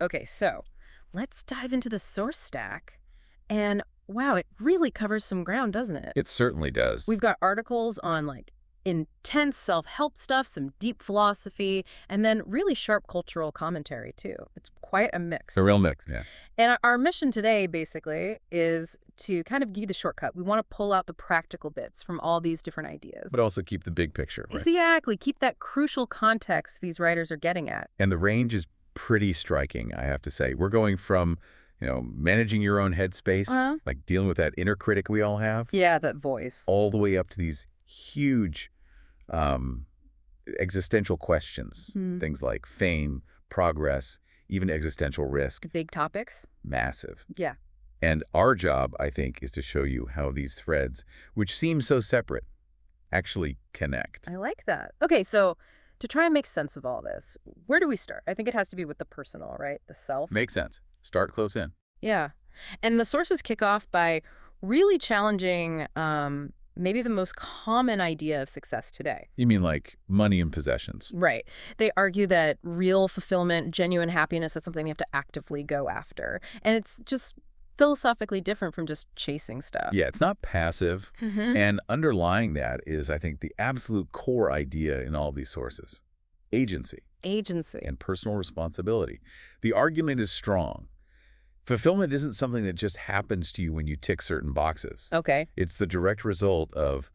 Okay, so let's dive into the source stack. And wow, it really covers some ground, doesn't it? It certainly does. We've got articles on like intense self-help stuff, some deep philosophy, and then really sharp cultural commentary too. It's quite a mix. A real mix, yeah. And our mission today, basically, is to kind of give you the shortcut. We want to pull out the practical bits from all these different ideas. But also keep the big picture, right? Exactly. Keep that crucial context these writers are getting at. And the range is pretty striking, I have to say. We're going from, managing your own headspace, like dealing with that inner critic we all have. Yeah, that voice. All the way up to these huge existential questions, things like fame, progress, even existential risk. Big topics. Massive. Yeah. And our job, I think, is to show you how these threads, which seem so separate, actually connect. I like that. Okay, so to try and make sense of all this, where do we start? I think it has to be with the personal, right? The self. Makes sense. Start close in. Yeah. And the sources kick off by really challenging maybe the most common idea of success today. You mean like money and possessions? Right. They argue that real fulfillment, genuine happiness, that's something you have to actively go after. And it's just philosophically different from just chasing stuff. Yeah, it's not passive. And underlying that is, I think, the absolute core idea in all these sources. Agency. Agency. And personal responsibility. The argument is strong. Fulfillment isn't something that just happens to you when you tick certain boxes. Okay. It's the direct result of,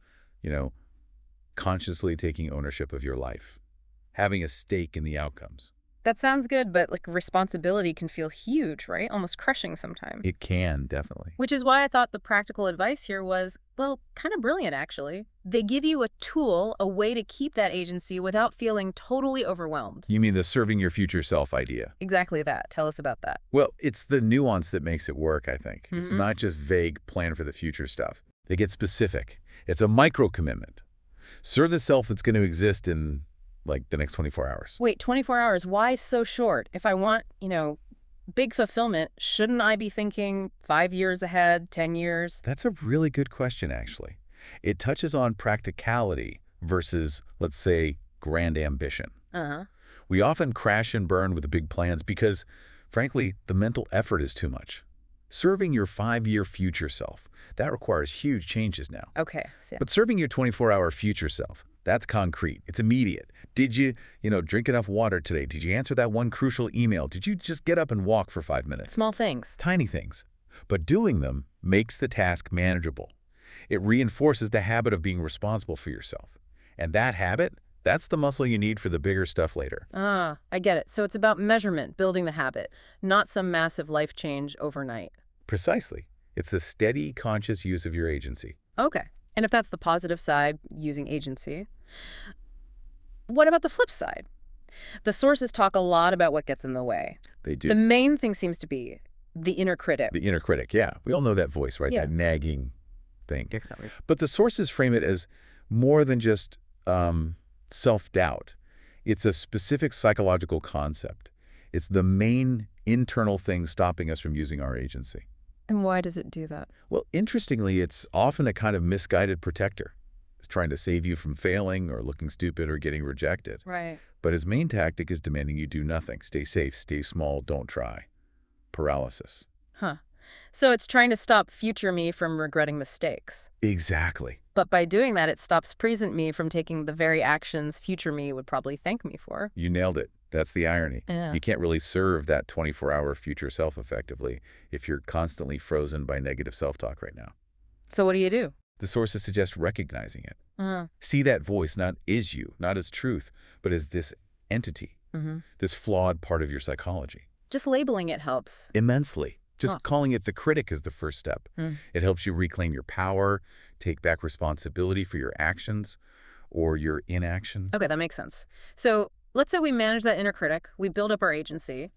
consciously taking ownership of your life, having a stake in the outcomes. That sounds good, but like responsibility can feel huge, right? Almost crushing sometimes. It can, definitely. Which is why I thought the practical advice here was, well, kind of brilliant, actually. They give you a tool, a way to keep that agency without feeling totally overwhelmed. You mean the serving your future self idea? Exactly that. Tell us about that. Well, it's the nuance that makes it work, I think. It's not just vague plan for the future stuff. They get specific. It's a micro commitment. Serve the self that's going to exist in, like, the next 24 hours. Wait, 24 hours? Why so short? If I want, big fulfillment, shouldn't I be thinking 5 years ahead, 10 years? That's a really good question, actually. It touches on practicality versus, let's say, grand ambition. We often crash and burn with the big plans because, frankly, the mental effort is too much. Serving your 5-year future self, that requires huge changes now. Okay. But serving your 24-hour future self, that's concrete. It's immediate. Did you, drink enough water today? Did you answer that one crucial email? Did you just get up and walk for 5 minutes? Small things. Tiny things. But doing them makes the task manageable. It reinforces the habit of being responsible for yourself. And that habit, that's the muscle you need for the bigger stuff later. I get it. So it's about measurement, building the habit, not some massive life change overnight. Precisely. It's the steady, conscious use of your agency. Okay. And if that's the positive side, using agency, what about the flip side? The sources talk a lot about what gets in the way. They do. The main thing seems to be the inner critic. The inner critic, yeah. We all know that voice, right? Yeah. That nagging thing. Exactly. But the sources frame it as more than just self-doubt. It's a specific psychological concept. It's the main internal thing stopping us from using our agency. And why does it do that? Well, interestingly, it's often a kind of misguided protector. It's trying to save you from failing or looking stupid or getting rejected. Right. But his main tactic is demanding you do nothing. Stay safe, stay small, don't try. Paralysis. So it's trying to stop future me from regretting mistakes. Exactly. But by doing that, it stops present me from taking the very actions future me would probably thank me for. You nailed it. That's the irony. Yeah. You can't really serve that 24-hour future self effectively if you're constantly frozen by negative self-talk right now. So what do you do? The sources suggest recognizing it. See that voice not as you, not as truth, but as this entity, this flawed part of your psychology. Just labeling it helps. Immensely. Just calling it the critic is the first step. It helps you reclaim your power, take back responsibility for your actions or your inaction. Okay, that makes sense. So let's say we manage that inner critic, we build up our agency.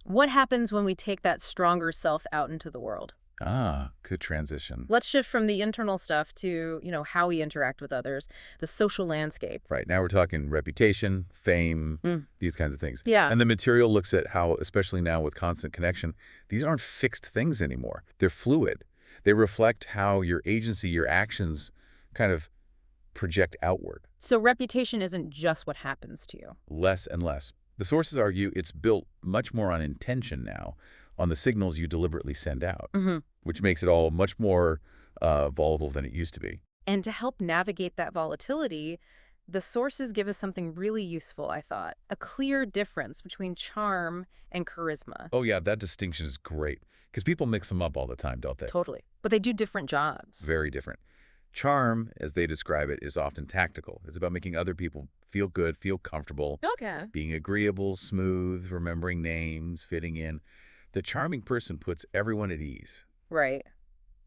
What happens when we take that stronger self out into the world? Good transition. Let's shift from the internal stuff to, how we interact with others, the social landscape. Right. Now we're talking reputation, fame, these kinds of things. Yeah. And the material looks at how, especially now with constant connection, these aren't fixed things anymore. They're fluid. They reflect how your agency, your actions kind of project outward. So reputation isn't just what happens to you. Less and less. The sources argue it's built much more on intention now, on the signals you deliberately send out, Hmm. which makes it all much more volatile than it used to be. And to help navigate that volatility, the sources give us something really useful, I thought. A clear difference between charm and charisma. Oh yeah, that distinction is great, because people mix them up all the time, don't they? Totally. But they do different jobs. Very different. Charm, as they describe it, is often tactical. It's about making other people feel good, feel comfortable, Okay. being agreeable, smooth, remembering names, fitting in. The charming person puts everyone at ease. Right.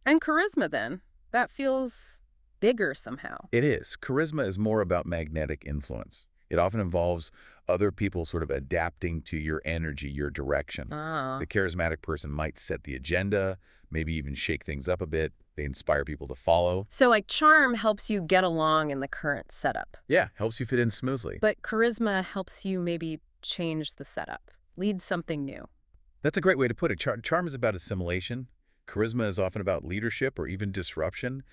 And charisma, then? That feels bigger somehow. It is. Charisma is more about magnetic influence. It often involves other people sort of adapting to your energy, your direction. Ah. The charismatic person might set the agenda, maybe even shake things up a bit. They inspire people to follow. So, like, charm helps you get along in the current setup. Yeah, helps you fit in smoothly. But charisma helps you maybe change the setup, lead something new. That's a great way to put it. Charm is about assimilation. Charisma is often about leadership or even disruption.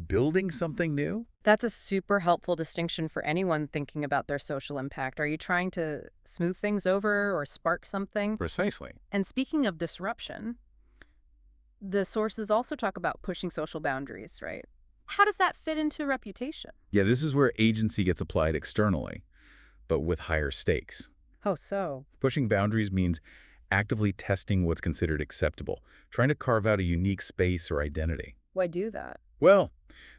Building something new? That's a super helpful distinction for anyone thinking about their social impact. Are you trying to smooth things over or spark something? Precisely. And speaking of disruption, the sources also talk about pushing social boundaries, right? How does that fit into reputation? Yeah, this is where agency gets applied externally, but with higher stakes. Oh, so? Pushing boundaries means actively testing what's considered acceptable, trying to carve out a unique space or identity. Why do that? Well,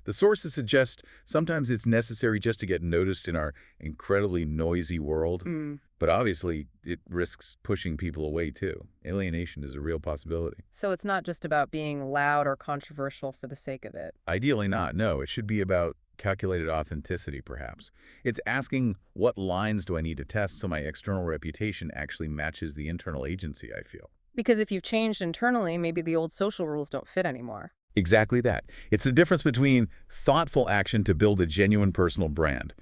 the sources suggest sometimes it's necessary just to get noticed in our incredibly noisy world, Mm. but obviously it risks pushing people away too. Alienation is a real possibility. So it's not just about being loud or controversial for the sake of it. Ideally not, no. It should be about calculated authenticity, perhaps. It's asking what lines do I need to test so my external reputation actually matches the internal agency I feel. Because if you've changed internally, maybe the old social rules don't fit anymore. Exactly that. It's the difference between thoughtful action to build a genuine personal brand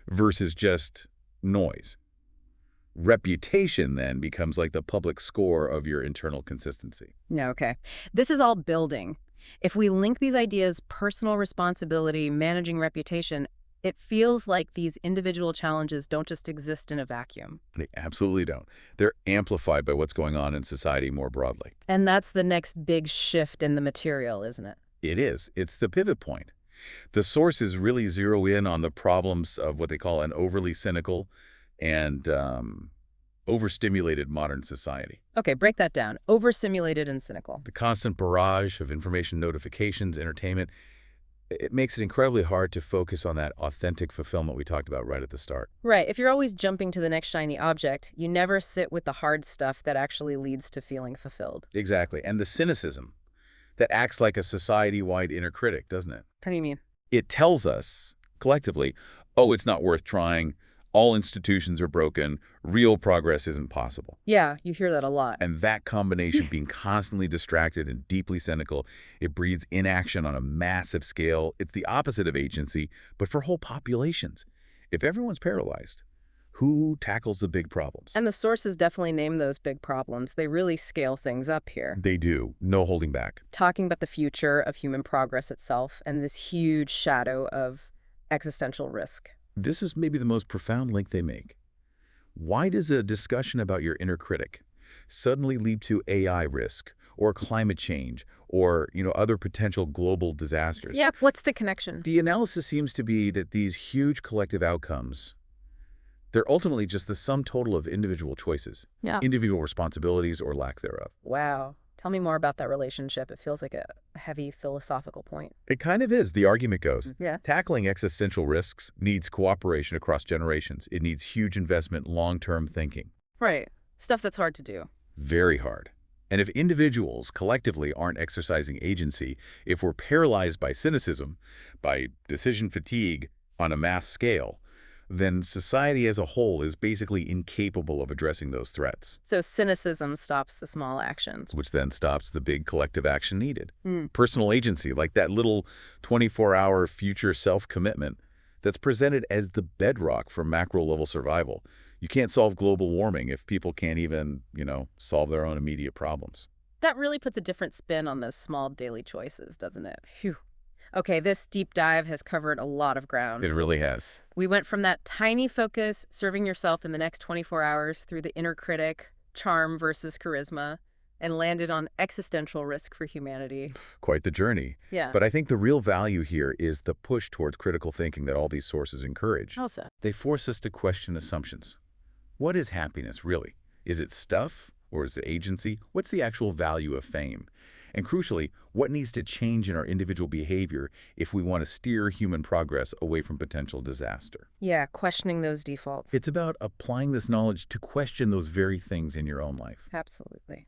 versus just noise. Reputation then becomes like the public score of your internal consistency. No, okay. This is all building. If we link these ideas, personal responsibility, managing reputation, it feels like these individual challenges don't just exist in a vacuum. They absolutely don't. They're amplified by what's going on in society more broadly. And that's the next big shift in the material, isn't it? It is. It's the pivot point. The sources really zero in on the problems of what they call an overly cynical and overstimulated modern society. Okay, break that down. Overstimulated and cynical. The constant barrage of information notifications, entertainment, it makes it incredibly hard to focus on that authentic fulfillment we talked about right at the start. Right. If you're always jumping to the next shiny object, you never sit with the hard stuff that actually leads to feeling fulfilled. Exactly. And the cynicism that acts like a society-wide inner critic, doesn't it? What do you mean? It tells us, collectively, oh, it's not worth trying, all institutions are broken, real progress isn't possible. Yeah, you hear that a lot. And that combination, being constantly distracted and deeply cynical, it breeds inaction on a massive scale. It's the opposite of agency, but for whole populations. If everyone's paralyzed, who tackles the big problems? And the sources definitely name those big problems. They really scale things up here. They do. No holding back. Talking about the future of human progress itself and this huge shadow of existential risk. This is maybe the most profound link they make. Why does a discussion about your inner critic suddenly lead to AI risk or climate change or, other potential global disasters? Yep, what's the connection? The analysis seems to be that these huge collective outcomes, they're ultimately just the sum total of individual choices, individual responsibilities or lack thereof. Wow. Tell me more about that relationship. It feels like a heavy philosophical point. It kind of is. The argument goes, Yeah. tackling existential risks needs cooperation across generations. It needs huge investment, long-term thinking. Right. Stuff that's hard to do. Very hard. And if individuals collectively aren't exercising agency, if we're paralyzed by cynicism, by decision fatigue on a mass scale, then society as a whole is basically incapable of addressing those threats, So cynicism stops the small actions. which then stops the big collective action needed. Mm. Personal agency, like that little 24-hour future self-commitment that's presented as the bedrock for macro-level survival. You can't solve global warming if people can't even, solve their own immediate problems. That really puts a different spin on those small daily choices, doesn't it? Phew. Okay, this deep dive has covered a lot of It ground. really has. We went from that tiny focus, serving yourself in the next 24 hours, through the inner critic, charm versus charisma, and landed on existential risk for humanity. Quite the journey. Yeah. But I think the real value here is the push towards critical thinking that all these sources encourage. How so? They force us to question assumptions. What is happiness, really? Is it stuff? Or is it agency? What's the actual value of fame? And crucially, what needs to change in our individual behavior if we want to steer human progress away from potential disaster? Yeah, questioning those defaults. It's about applying this knowledge to question those very things in your own life. Absolutely.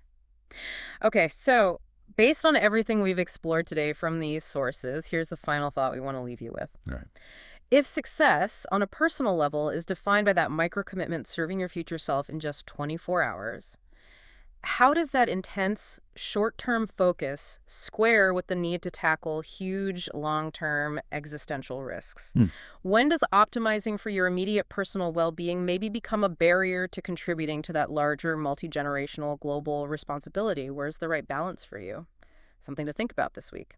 Okay, so based on everything we've explored today from these sources, here's the final thought we want to leave you with. All right. If success on a personal level is defined by that micro commitment serving your future self in just 24 hours, how does that intense short-term focus square with the need to tackle huge long-term existential risks? Hmm. When does optimizing for your immediate personal well-being maybe become a barrier to contributing to that larger multi-generational global responsibility? Where's the right balance for you? Something to think about this week.